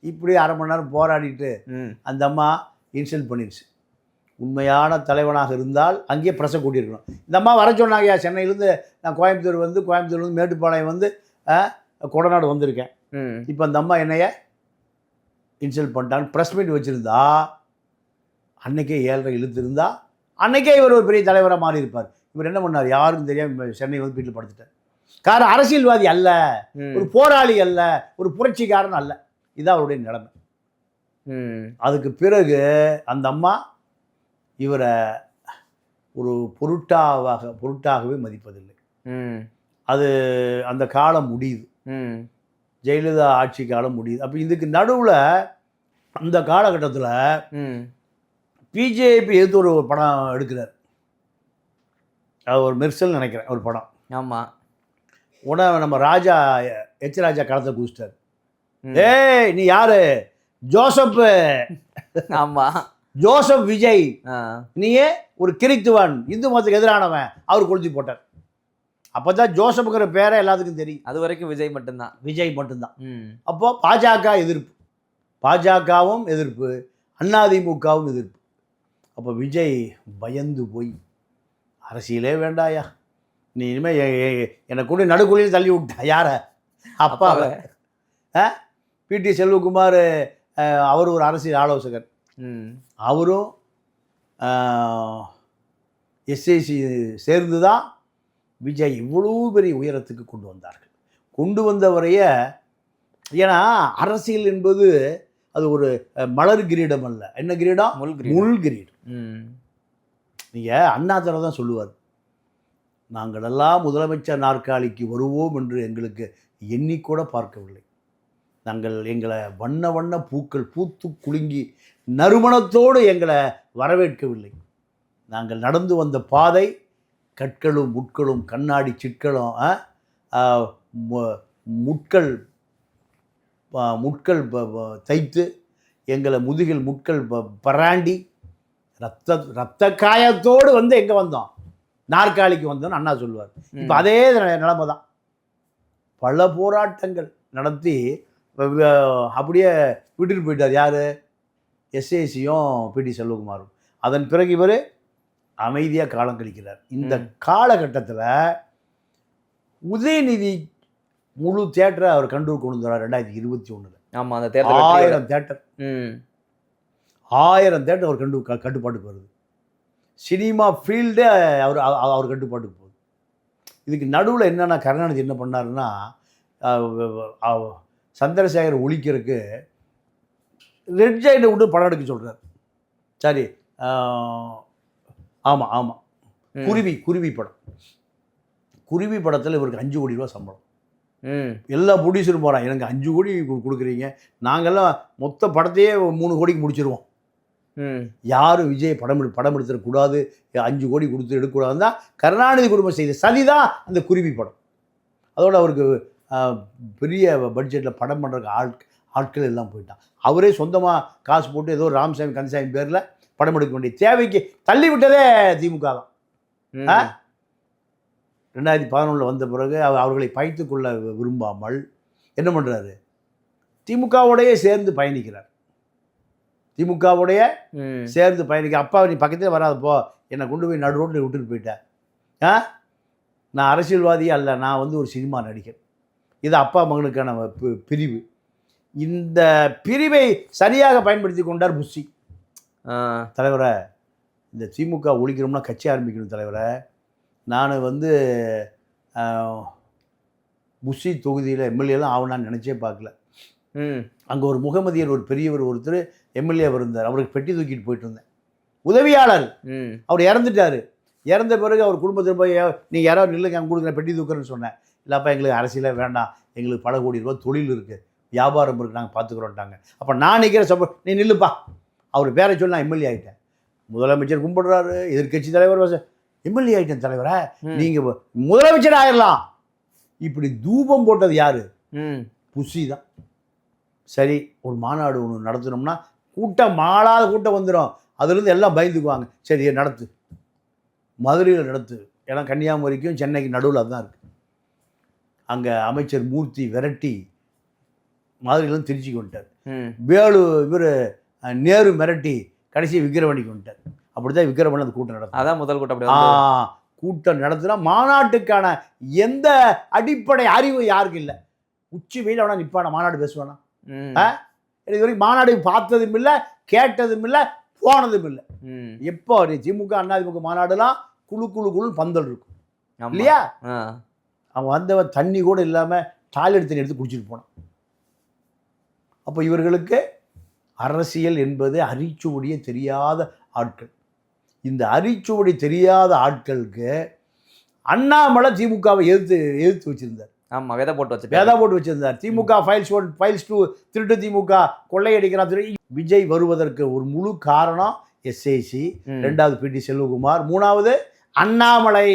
இப்படி 1/2 மணி நேரம் போராடிட்டு அந்த அம்மா இன்சல்ட் பண்ணிடுச்சு. உண்மையான தலைவனாக இருந்தால் அங்கேயே ப்ரெஸ்ஸை கூட்டியிருக்கணும். இந்த அம்மா வர சொன்னாங்கய்யா, சென்னையிலேருந்து நான் கோயம்புத்தூர்லேருந்து மேட்டுப்பாளையம் கொடநாடு வந்திருக்கேன். இப்போ அந்த அம்மா என்னைய இன்சல்ட் பண்ணிட்டான்னு ப்ரெஸ் மீட் வச்சுருந்தா அன்றைக்கே 7:30 இழுத்துருந்தா அன்றைக்கே இவர் ஒரு பெரிய தலைவராக மாறி இருப்பார். இவர் என்ன பண்ணார்? யாருக்கும் தெரியாமல் சென்னை வீட்டில் படுத்துட்டார். காரணம் அரசியல்வாதி அல்ல, ஒரு போராளி அல்ல, ஒரு புரட்சிக்காரன் அல்ல. இதுதான் அவருடைய நிலைமை. அதுக்கு பிறகு அந்த அம்மா இவரை ஒரு பொருட்டாகவே மதிப்பதில்லை. அது அந்த காலம் முடியுது. ஜெயலலிதா ஆட்சி காலம் முடியுது. அப்போ இதுக்கு நடுவில் அந்த காலகட்டத்தில் பிஜேபி எதிர்த்து ஒரு படம் எடுக்கிறார். அது ஒரு மெர்சல் நினைக்கிறேன் ஒரு படம். ஆமாம். உடனே நம்ம ராஜா ராஜா களத்தை குதிச்சிட்டார். ஏய் நீ யாரு? ஜோசப். ஆமாம், ஜோசப் விஜய், நீயே ஒரு கிறித்துவன், இந்து மதத்துக்கு எதிரானவன். அவர் கொளுத்தி போட்டார். அப்போ தான் ஜோசப்புங்கிற பேரை எல்லாத்துக்கும் தெரியும். அது வரைக்கும் விஜய் மட்டும்தான். அப்போது பாஜகவும் எதிர்ப்பு, அதிமுகவும் எதிர்ப்பு. அப்போ விஜய் பயந்து போய் அரசியலே வேண்டாயா, நீ இனிமேல் என்னை கூட நடுக்குழியில் தள்ளி விட்டா. யாரை? அப்பாவை. பிடி செல்வகுமார் அவர் ஒரு அரசியல் ஆலோசகர், அவரும் எஸ்ஐசி சேர்ந்து தான் விஜய் இவ்வளோ பெரிய உயரத்துக்கு கொண்டு வந்தார்கள். கொண்டு வந்தவரைய, ஏன்னா அரசியல் என்பது அது ஒரு மலர் கிரீடம் அல்ல. என்ன கிரீடம்? முள் கிரீடம். நீங்கள் அண்ணாதுரை தான் சொல்லுவார், நாங்களெல்லாம் முதலமைச்சர் நாற்காலிக்கு வருவோம் என்று எங்களுக்கு எண்ணிக்கூட பார்க்கவில்லை. நாங்கள் எங்களை வண்ண வண்ண பூக்கள் பூத்து குலுங்கி நறுமணத்தோடு எங்களை வரவேற்கவில்லை. நாங்கள் நடந்து வந்த பாதை கற்களும் முட்களும் கண்ணாடி சிற்களும் முட்கள் தைத்து எங்களை முதுகில் முட்கள் பராண்டி ரத்த காயத்தோடு வந்து எங்கே வந்தோம்? நாற்காலிக்கு வந்தோன்னு அண்ணா சொல்லுவார். இப்போ அதே நிலைமை தான். பல போராட்டங்கள் நடத்தி அப்படியே விட்டுட்டு போயிட்டார். யார்? எஸ்ஏசியும் பிடி செல்வகுமாரும். அதன் பிறகு இவர் அமைதியாக காலம் கழிக்கிறார். இந்த காலகட்டத்தில் உதயநிதி முழு தேட்டரை அவர் கண்டூர் கொண்டு வந்தார் 2021. ஆமாம், அந்த 1000 தேட்டர் 1000 தேட்டர் அவர் கட்டுப்பாட்டுக்கு வருது. சினிமா ஃபீல்டே அவர் கட்டுப்பாட்டுக்கு போகுது. இதுக்கு நடுவில் என்னென்னா கருணாநிதி என்ன பண்ணாருன்னா, சந்திரசேகர் ஒழிக்கிறதுக்கு ரெட் ஜெயிண்டை விட்டு படம் எடுக்க சொல்கிறார். சரி, ஆமாம் குருவி படம். குருவி படத்தில் இவருக்கு 5 கோடி ரூபா சம்பளம். எல்லா ப்ரொடியூசரும் போகிறான், எனக்கு 5 கோடி கொடுக்குறீங்க, நாங்கள்லாம் மொத்த படத்தையே 3 கோடிக்கு முடிச்சிருவோம். யாரும் விஜய் படம் எடுத்துடக்கூடாது, 5 கோடி கொடுத்து எடுக்கக்கூடாதுன்னு தான் கருணாநிதி குடும்பம் செய்த சதிதான் அந்த குருவி படம். அதோடு அவருக்கு பெரிய பட்ஜெட்டில் படம் பண்ணுறதுக்கு ஆட்கள் எல்லாம் போயிட்டான். அவரே சொந்தமாக காசு போட்டு ஏதோ ராமசாமி கந்தசாமி பேரில் படம் எடுக்க வேண்டிய தேவைக்கு தள்ளி விட்டதே திமுக தான். 2011 வந்த பிறகு அவர்களை பகைத்து கொள்ள விரும்பாமல் என்ன பண்ணுறாரு? திமுகவோடையே சேர்ந்து பயணிக்கிறார். திமுகவோடைய சேர்ந்து பயணிக்க, அப்பா நீ பக்கத்தில் வராதப்போ என்னை கொண்டு போய் நடு ரோட்டில் விட்டுட்டு போயிட்டேன். நான் அரசியல்வாதியே அல்ல, நான் வந்து ஒரு சினிமா நடிகர். இது அப்பா மகனுக்கான பிரிவு. இந்த பிரிவை சரியாக பயன்படுத்தி கொண்டார் புஷி. தலைவரை, இந்த திமுக ஒழிக்கணும்னா கட்சி ஆரம்பிக்கணும் தலைவரை. நான் வந்து புஷி தொகுதியில் எம்எல்ஏலாம் ஆகணும்னு நினச்சே பார்க்கல. அங்கே ஒரு முகமதியர் ஒரு பெரியவர் ஒருத்தர் எம்எல்ஏ இருந்தார். அவருக்கு பெட்டி தூக்கிட்டு போயிட்டு இருந்தேன். உதவியாளர் அவர் இறந்துட்டார். இறந்த பிறகு அவர் குடும்பத்தில் போய் நீங்கள் யாராவது நில்லுங்க, அங்கே கொடுக்குற பெட்டி தூக்குறேன்னு சொன்னேன். இல்லைப்பா எங்களுக்கு அரசியலே வேண்டாம், எங்களுக்கு பல கோடி ரூபா தொழில் இருக்குது, வியாபாரம் இருக்குது, நாங்கள் பார்த்துக்குறோன்ட்டாங்க. அப்போ நான் நிற்கிற நீ நில்லுப்பா, அவர் பேரை சொல்லி நான் எம்எல்ஏ ஆகிட்டேன். முதலமைச்சர் கும்பிடுறாரு, எதிர்கட்சி தலைவர் எம்எல்ஏ ஆகிட்டேன் தலைவரை, நீங்கள் முதலமைச்சர் ஆயிடலாம். இப்படி தூபம் போட்டது யார்? புஷி தான். சரி, ஒரு மாநாடு ஒன்று நடத்தணும்னா கூட்டம் மாளாத கூட்டம் வந்துடும், அதுலேருந்து எல்லாம் பயந்துக்குவாங்க. சரி நடத்து, மதுரையில் நடத்து. ஏன்னா கன்னியாகுமரிக்கும் சென்னைக்கு நடுவில் அதுதான் இருக்குது. அங்கே அமைச்சர் மூர்த்தி விரட்டி மதுரையிலேருந்து திருச்சிக்கு வந்துட்டார். இவர் நேரு மிரட்டி கடைசி விக்கிரவாண்டிக்கு வந்துட்டார். அப்படி தான் விக்கிரவாண்டி அந்த கூட்டம் நடத்தும். அதான் முதல் கூட்டம். கூட்டம் நடத்துனா மாநாட்டுக்கான எந்த அடிப்படை அறிவு யாருக்கு இல்லை. உச்சி வெயில் அவனா நிற்பானா, மாநாடு பேசுவானா? இது வரைக்கும் மாநாடு பார்த்ததும் இல்லை, கேட்டதும் இல்லை, போனதும் இல்லை. எப்போ திமுக அதிமுக மாநாடுலாம் குழு பந்தல் இருக்கும் இல்லையா? அவன் வந்தவன் தண்ணி கூட இல்லாமல் டாய்லெட் தண்ணி எடுத்து குடிச்சிட்டு போனான். அப்போ இவர்களுக்கு அரசியல் என்பது அரிச்சுவடியே தெரியாத ஆட்கள். இந்த அரிச்சுவடி தெரியாத ஆட்களுக்கு அண்ணாமலை திமுகவை எதிர்த்து வச்சிருந்தார். ஆமாம், விதை போட்டு வச்சிருந்தார். திமுக ஃபைல்ஸ் 1 ஃபைல்ஸ் 2 திருட்டு திமுக கொள்ளையடிக்கிறான். விஜய் வருவதற்கு ஒரு முழு காரணம் எஸ்ஐசி, 2வது பிடி செல்வகுமார், 3வது அண்ணாமலை.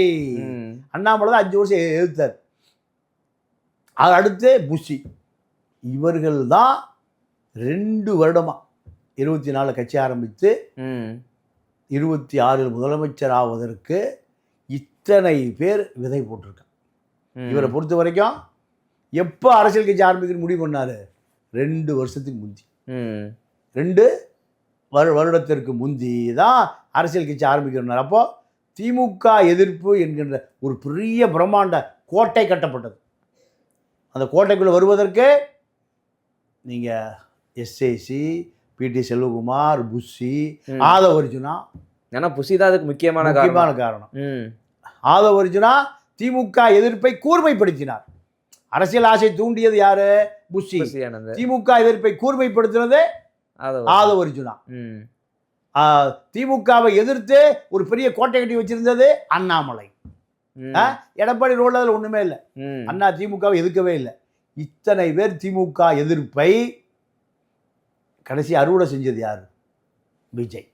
அண்ணாமலை தான் 5 வருஷம் எதிர்த்தார். அது அடுத்து புஷி. இவர்கள் தான் 2 வருடமாக 24 கட்சி ஆரம்பித்து 26 முதலமைச்சர் ஆவதற்கு இத்தனை பேர் விதை போட்டிருக்காங்க. இவரை பொறுத்த வரைக்கும் எப்போ அரசியல் கட்சி ஆரம்பிக்கணும்னு முடிவு பண்ணார்? 2 வருஷத்துக்கு முந்தி, 2 வருடத்திற்கு முந்தி தான் அரசியல் கட்சி ஆரம்பிக்கணும்னார். அப்போது திமுக எதிர்ப்பு என்கின்ற ஒரு பெரிய பிரம்மாண்ட கோட்டை கட்டப்பட்டது. அந்த கோட்டைக்குள்ளே வருவதற்கு நீங்கள் எஸ்ஏசி, பிடி செல்வகுமார், புஷி, ஆதவ அர்ஜுனா. ஏன்னா புஷி தான் அதுக்கு முக்கியமான காரணம். ஆதவ அர்ஜுனா திமுக எதிர்ப்பை கூர்மைப்படுத்தினார். அரசியல் ஆசை தூண்டியது யாரு? புஷி. திமுக எதிர்ப்பை கூர்மைப்படுத்தினது ஆதவ அர்ஜுனா. திமுகவை எதிர்த்து ஒரு பெரிய கோட்டை கட்டி வச்சிருந்தது அண்ணாமலை. எடப்பாடி ரோல் அதில் ஒண்ணுமே இல்லை. அண்ணா திமுகவை எதிர்க்கவே இல்லை. இத்தனை பேர் திமுக எதிர்ப்பை கடைசி அறுவடை செஞ்சது யாரு? விஜய்.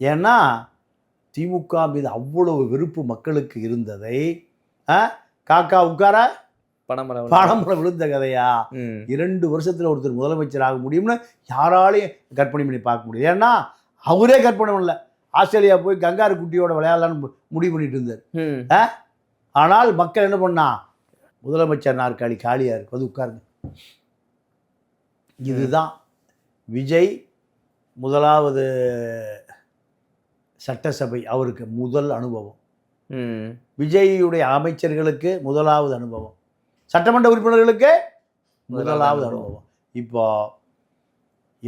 ஏன்னா திமுக மீது அவ்வளவு வெறுப்பு மக்களுக்கு இருந்ததை காக்கா உட்கார பணம் விழுந்த கதையா? 2 வருஷத்துல ஒருத்தர் முதலமைச்சர் ஆக முடியும்னு யாராலையும் கற்பனை பண்ணி பார்க்க முடியும். ஏன்னா அவரே கற்பனை பண்ணல. ஆஸ்திரேலியா போய் கங்காரு குட்டியோட விளையாடலான்னு முடிவு பண்ணிட்டு இருந்தார். ஆனால் மக்கள் என்ன பண்ணா, முதலமைச்சர் நாற்காலி காலியா இருக்கு, அது உட்காருங்க. இதுதான் விஜய் முதலாவது சட்டசபை, அவருக்கு முதல் அனுபவம். விஜய்யுடைய அமைச்சர்களுக்கு முதலாவது அனுபவம், சட்டமன்ற உறுப்பினர்களுக்கு முதலாவது அனுபவம். இப்போ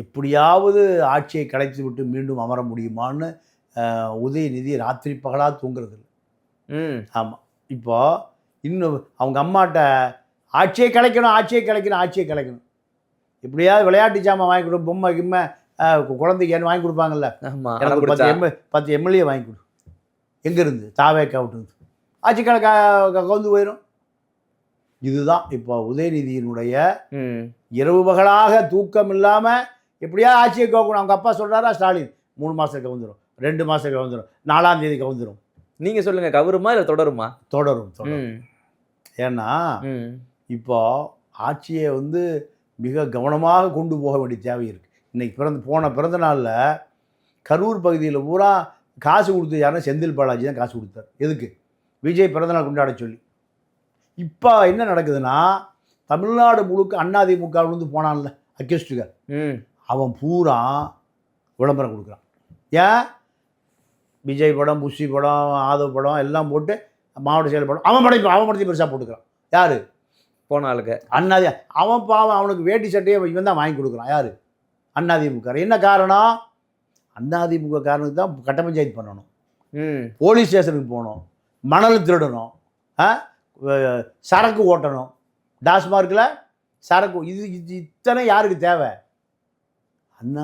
எப்படியாவது ஆட்சியை கலைத்து விட்டு மீண்டும் அமர முடியுமான்னு உதயநிதி ராத்திரி பகலாக தூங்குறது இல்லை. ஆமாம், இப்போ இன்னும் அவங்க அம்மாட்ட ஆட்சியை கலைக்கணும். எப்படியாவது விளையாட்டு ஜாமான் வாங்கி கொடு, பொம்மை கிம்மை குழந்தைக்கு என்ன வாங்கி கொடுப்பாங்கல்ல, எனக்கு 10 எம்எல்ஏ வாங்கி கொடு. எங்கேருந்து? தாவேக்கா விட்டு ஆட்சி கவுந்து போயிடும். இதுதான் இப்போ உதயநிதியினுடைய இரவு பகலாக தூக்கம் இல்லாமல் எப்படியா ஆட்சியை கவுக்கணும். அவங்க அப்பா சொல்கிறாரா, ஸ்டாலின் 3 மாதத்துக்கு கவுந்துடும், 2 மாதத்துக்கு கவுந்துடும், 4ஆம் தேதி கவுந்துடும். நீங்கள் சொல்லுங்கள், கவருமா இல்லை தொடருமா? தொடரும். ஏன்னா இப்போ ஆட்சியை மிக கவனமாக கொண்டு போக வேண்டிய தேவை இருக்குது. இன்றைக்கி பிறந்த நாளில் கரூர் பகுதியில் பூரா காசு கொடுத்து யாருன்னா செந்தில் பாலாஜி தான் காசு கொடுத்தார். எதுக்கு? விஜய் பிறந்தநாள் கொண்டாட சொல்லி. இப்போ என்ன நடக்குதுன்னா, தமிழ்நாடு முழுக்க அதிமுக போனான்ல அக்யூஸ்டுகள், அவன் பூரா விளம்பரம் கொடுக்குறான். ஏன்? விஜய் படம், புஷி படம், ஆதவ் படம் எல்லாம் போட்டு மாவட்ட செயல் படம் அவன் படத்தையும் பெருசாக போட்டுக்கிறான். யார்? போன ஆளுக்கு அண்ணாதி. அவன் பாவம், அவனுக்கு வேட்டி சட்டையை இவன் தான் வாங்கி கொடுக்குறான். யார்? அதிமுக. என்ன காரணம்? அதிமுக காரணத்துக்கு தான் கட்ட பஞ்சாயத்து பண்ணணும், போலீஸ் ஸ்டேஷனுக்கு போகணும், மணல் திருடணும், சரக்கு ஓட்டணும், டாஸ்மார்க்கில் சரக்கு. இது இத்தனை யாருக்கு தேவை?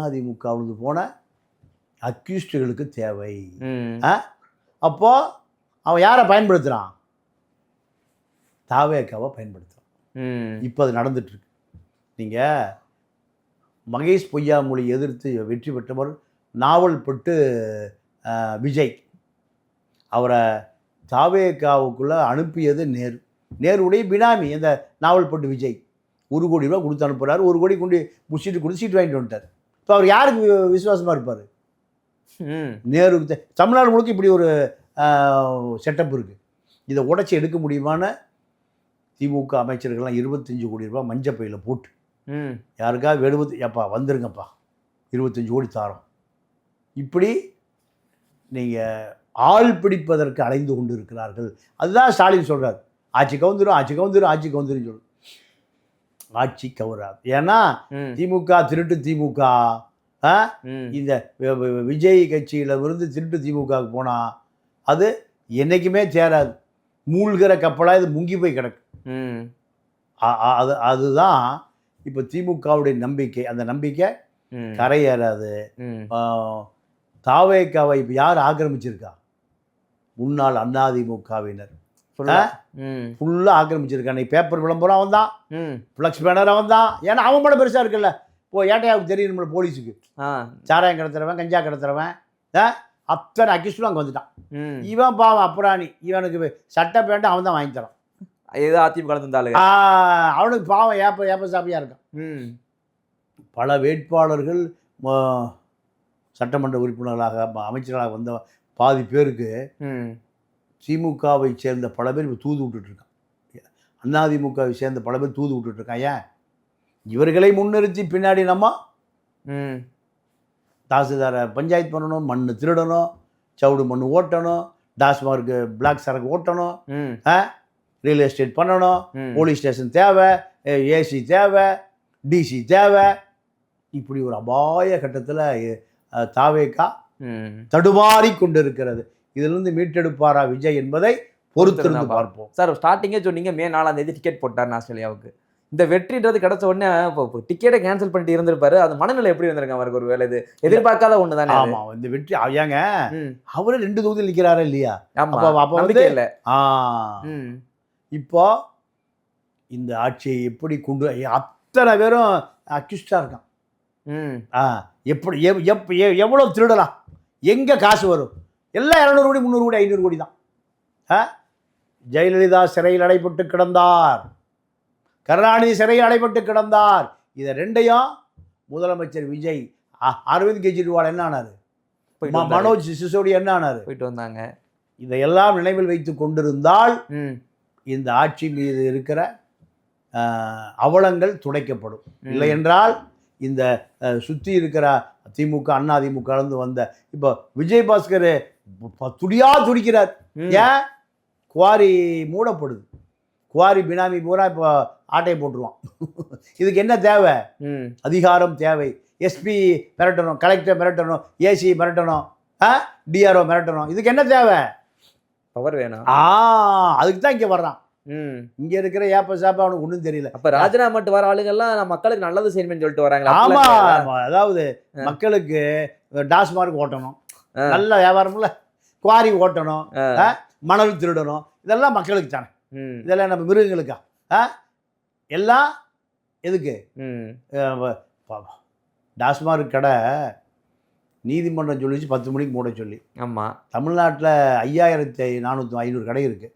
அதிமுக போன அக்யூஸ்டுகளுக்கு தேவை. அப்போ அவன் யாரை பயன்படுத்துகிறான்? தாவேக்காவை பயன்படுத்துகிறான். இப்போ அது நடந்துட்டுருக்கு. நீங்கள் மகேஷ் பொய்யாமொழி எதிர்த்து வெற்றி பெற்றவர் நாவல்பட்டு விஜய், அவரை தாவேக்காவுக்குள்ளே அனுப்பியது நேருடைய பினாமி. அந்த நாவல்பட்டு விஜய் 1 கோடி ரூபா கொடுத்து அனுப்புகிறார். 1 கோடி கொண்டு முடிச்சுட்டு கொடுத்து சீட்டு வாங்கிட்டு வந்துட்டார். இப்போ அவர் யாருக்கு விசுவாசமாக இருப்பார்? நேருக்கு. தமிழ்நாடு முழுக்க இப்படி ஒரு செட்டப் இருக்குது. இதை உடச்சி எடுக்க முடியுமான்னு திமுக அமைச்சர்கள்லாம் 25 கோடி ரூபா மஞ்சப்பையில் போட்டு யாருக்காவது ஏப்பா வந்துருங்கப்பா 25 கோடி தாரோம், இப்படி நீங்கள் ஆள் பிடிப்பதற்கு அலைந்து கொண்டு இருக்கிறார்கள். அதுதான் ஸ்டாலின் சொல்கிறார், ஆட்சி கவுந்துரும் சொல்லு. ஆட்சி கவராது. ஏன்னா திமுக திருட்டு திமுக. இந்த விஜய் கட்சியிலிருந்து திருட்டு திமுகவுக்கு போனால் அது என்றைக்குமே சேராது. மூழ்கிற கப்பலாக இது முங்கி போய் கிடக்கு. அதுதான் இப்போ திமுகவுடைய நம்பிக்கை. அந்த நம்பிக்கை கரையேறாது. தாவேக்காவை இப்போ யார் ஆக்கிரமிச்சிருக்கா? முன்னாள் அதிமுகவினர் ஃபுல்லாக ஆக்கிரமிச்சிருக்கான். இன்னைக்கு பேப்பர் விளம்பரம் அவன் தான், ஃப்ளக்ஸ் பேனர் அவன் தான். ஏன்னா அவன் படம் பெருசாக இருக்குல்ல. இப்போ ஏட்டையாவுக்கு தெரியணும்ல போலீஸுக்கு, சாராயம் கடத்துறவன், கஞ்சா கடத்துறவன், அத்தனை அக்கிஸ்டும் அங்கே வந்துட்டான். இவன் பாவம் அப்புறாணி, இவனுக்கு சட்டை பேண்ட்டு அவன் தான் வாங்கி தரான். ஏதோ அதிமுக இருந்தாலும் அவனுக்கு பாவம் ஏப்ப சாப்பியாக இருக்கான். பல வேட்பாளர்கள் சட்டமன்ற உறுப்பினர்களாக அமைச்சர்களாக வந்த பாதி பேருக்கு திமுகவை சேர்ந்த பல பேர் இப்போ தூது விட்டுட்ருக்கான். அதிமுகவை சேர்ந்த பல பேர் தூது விட்டுட்ருக்கான். ஏன்? இவர்களை முன்னிறுத்தி பின்னாடி நம்ம தாசில்தாரை பஞ்சாயத்து பண்ணணும், மண் திருடணும், சவுடு மண் ஓட்டணும், டாஸ்மார்க்கு பிளாக் சரக்கு ஓட்டணும், ரியல் எஸ்டேட் பண்ணணும், போலீஸ் ஸ்டேஷன் தேவை, ஏசி தேவை, டிசி தேவை. இப்படி ஒரு அபாய கட்டத்தில் தாவேகா தடுமாறி கொண்டிருக்கிறது. இதிலிருந்து மீட்டெடுப்பாரா விஜய் என்பதை பொறுத்திருந்து பார்ப்போம். சார் ஸ்டார்டிங்கே சொன்னீங்க மே 4ஆம் தேதி டிக்கெட் போட்டார் ஆஸ்திரேலியாவுக்கு. இந்த வெற்றின்றது கிடைச்ச உடனே டிக்கெட்டை கேன்சல் பண்ணிட்டு இருந்திருப்பாரு. அது மனநிலை எப்படி இருந்திருக்கு அவருக்கு? ஒரு வேலை இது எதிர்பார்க்காத ஒண்ணு தானே. ஆமா, இந்த வெற்றி ஏங்க அவரு 2 தொகுதியில் நிற்கிறாரா இல்லையா? இல்ல இப்போ இந்த ஆட்சியை எப்படி கொண்டு அத்தனை பேரும் அக்யூஸ்டா இருக்கான். எப்படி எவ்வளவு திருடலாம், எங்க காசு வரும், எல்லாம் 200 கோடி 300 கோடி 500 கோடி தான். ஜெயலலிதா சிறையில் அடைபட்டு கிடந்தார், கருணாநிதி சிறையில் அடைபட்டு கிடந்தார். இதை ரெண்டையும் முதலமைச்சர் விஜய், அரவிந்த் கெஜ்ரிவால் என்ன ஆனாரு, மனோஜ் சிசோடியா என்ன ஆனாரு, போயிட்டு வந்தாங்க. இதையெல்லாம் நினைவில் வைத்து கொண்டிருந்தால் இந்த ஆட்சி மீது இருக்கிற அவலங்கள் துடைக்கப்படும். இல்லை என்றால் இந்த சுற்றி இருக்கிற திமுக அதிமுக கலந்து வந்த இப்போ விஜயபாஸ்கர் துடிக்கிறார். ஏன்? குவாரி மூடப்படுது, குவாரி பினாமி பூரா இப்போ ஆட்டையை போட்டுருவான். இதுக்கு என்ன தேவை? அதிகாரம் தேவை. எஸ்பி மிரட்டணும், கலெக்டர் மிரட்டணும், ஏசி மிரட்டணும், டிஆர்ஓ மிரட்டணும். இதுக்கு என்ன தேவை? பவர் வேணும். அதுக்கு தான் இங்கே வர்றான். இங்க இருக்கிற ஏப்ப சாப்பா அவனுக்கு ஒன்றும் தெரியல. அப்ப ராஜினாமா வர ஆளுங்கெல்லாம் மக்களுக்கு நல்லது செய்யணும்னு சொல்லிட்டு வராங்க. ஆமா, அதாவது மக்களுக்கு டாஸ்மார்க் ஓட்டணும், நல்ல வியாபாரம்ல, குவாரி ஓட்டணும், மணல் திருடணும், இதெல்லாம் மக்களுக்கு தானே. இதெல்லாம் நம்ம மிருகங்களுக்கா? எல்லாம் எதுக்கு? டாஸ்மார்க் கடை நீதிமன்றம் சொல்லிச்சு 10 மணிக்கு மூட சொல்லி. ஆமாம், தமிழ்நாட்டில் 5400 கடை இருக்குது.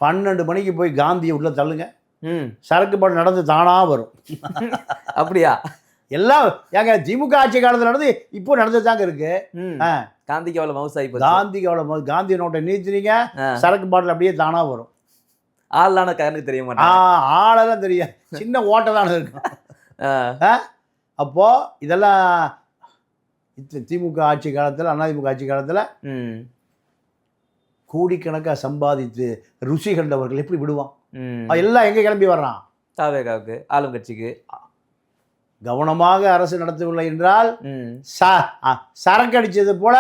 12 மணிக்கு போய் காந்தியை உள்ள தள்ளுங்க, சரக்கு பாட்டு நடந்து தானா வரும். அப்படியா? எல்லாம் ஏங்க திமுக ஆட்சி காலத்தில் நடந்து இப்போ நடந்து தாங்க இருக்கு. காந்திக்கு அவ்வளோ மவுஸ் ஆகி காந்திக்கு அவ்வளோ காந்தி நோட்டை நீத்தினீங்க, சரக்கு பாட்டில் அப்படியே தானா வரும். ஆளான கரனுக்கு தெரிய மாட்டேன். ஆளெல்லாம் தெரியும், சின்ன ஓட்டை தானே இருக்கும். அப்போ இதெல்லாம் திமுக ஆட்சி காலத்தில், அதிமுக ஆட்சி காலத்தில் கோடிக்கணக்காக சம்பாதித்து ருசி கண்டவர்கள் எப்படி விடுவான்? எல்லாம் எங்கே கிளம்பி வர்றான்? தாவேகாவுக்கு, ஆளும் கட்சிக்கு. கவனமாக அரசு நடத்தவில்லை என்றால் சரக்கு அடித்தது போல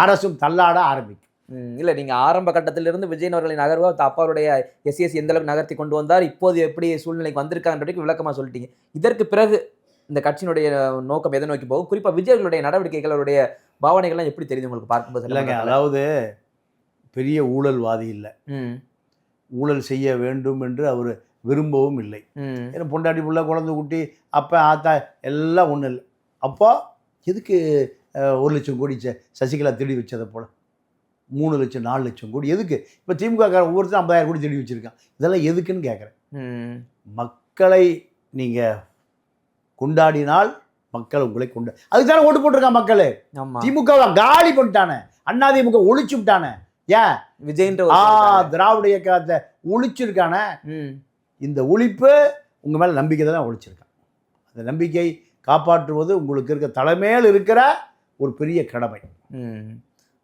அரசும் தள்ளாட ஆரம்பிக்கும். இல்லை, நீங்கள் ஆரம்ப கட்டத்திலிருந்து விஜயன் அவர்களின் நகர்வா அப்பாவுடைய எஸ்சிஎஸ்சி எந்த அளவுக்கு நகர்த்தி கொண்டு வந்தார், இப்போது எப்படி சூழ்நிலைக்கு வந்திருக்கான்றதுக்கு விளக்கமாக சொல்லிட்டீங்க. இதற்கு பிறகு இந்த கட்சியினுடைய நோக்கம் எதை நோக்கி போகும்? குறிப்பாக விஜயர்களுடைய நடவடிக்கைகள், அவருடைய பாவனைகள்லாம் எப்படி தெரியுது உங்களுக்கு பார்க்கும்போது? இல்லைங்க, அதாவது பெரிய ஊழல்வாதி இல்லை, ஊழல் செய்ய வேண்டும் என்று அவர் விரும்பவும் இல்லை. ஏன்னா பொண்டாட்டி புள்ள குழந்தை குட்டி அப்போ ஆத்தா எல்லாம் ஒன்றும் இல்லை. அப்போ எதுக்கு 1 லட்சம் கோடி சசிகலா திருடி வச்சதை போல் 3 லட்சம் 4 லட்சம் கோடி எதுக்கு? இப்போ திமுக ஒவ்வொருத்தரும் 50,000 கோடி திருடி வச்சுருக்கான். இதெல்லாம் எதுக்குன்னு கேட்குறேன். மக்களை நீங்கள் கொண்டாடினால் மக்கள் உங்களை அதுக்கு தானே ஓட்டு போட்டிருக்கான் மக்கள். திமுக காலி பண்ணிட்டானே, அதிமுக ஒழிச்சு விட்டானே. ஏன்? விஜயன்ற திராவிட இயக்கத்தை ஒழிச்சிருக்கானே. இந்த ஒழிப்பு உங்கள் மேலே நம்பிக்கை தான் ஒழிச்சிருக்கான். அந்த நம்பிக்கை காப்பாற்றுவது உங்களுக்கு இருக்க தலைமையில் இருக்கிற ஒரு பெரிய கடமை.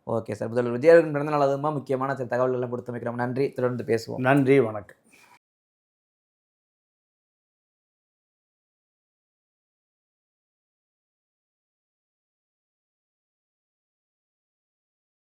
ஓகே சார், முதல்வர் விஜய் அவர்களின் பிறந்த நாள் அதுமா முக்கியமான சில தகவல்களை கொடுத்து வைக்கிறோம். நன்றி, தொடர்ந்து பேசுவோம். நன்றி, வணக்கம்.